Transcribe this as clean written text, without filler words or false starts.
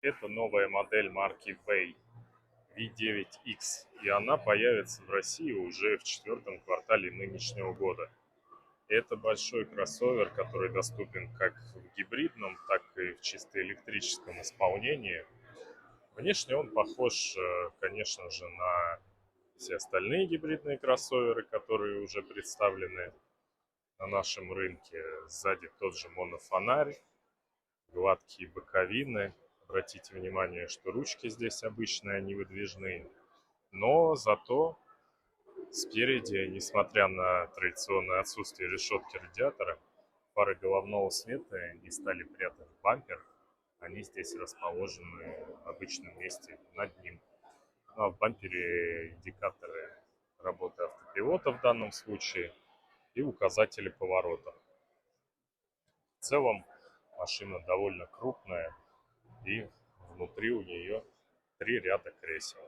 Это новая модель марки Way V9X, и она появится в России уже в четвертом квартале нынешнего года. Это большой кроссовер, который доступен как в гибридном, так и в чисто электрическом исполнении. Внешне он похож, конечно же, на все остальные гибридные кроссоверы, которые уже представлены на нашем рынке. Сзади тот же монофонарь, гладкие боковины. Обратите внимание, что ручки здесь обычные, они выдвижные. Но зато спереди, несмотря на традиционное отсутствие решетки радиатора, фары головного света не стали прятать в бампер. Они здесь расположены в обычном месте над ним. Ну, а в бампере индикаторы работы автопилота в данном случае и указатели поворота. В целом машина довольно крупная, и внутри у нее 3 ряда кресел.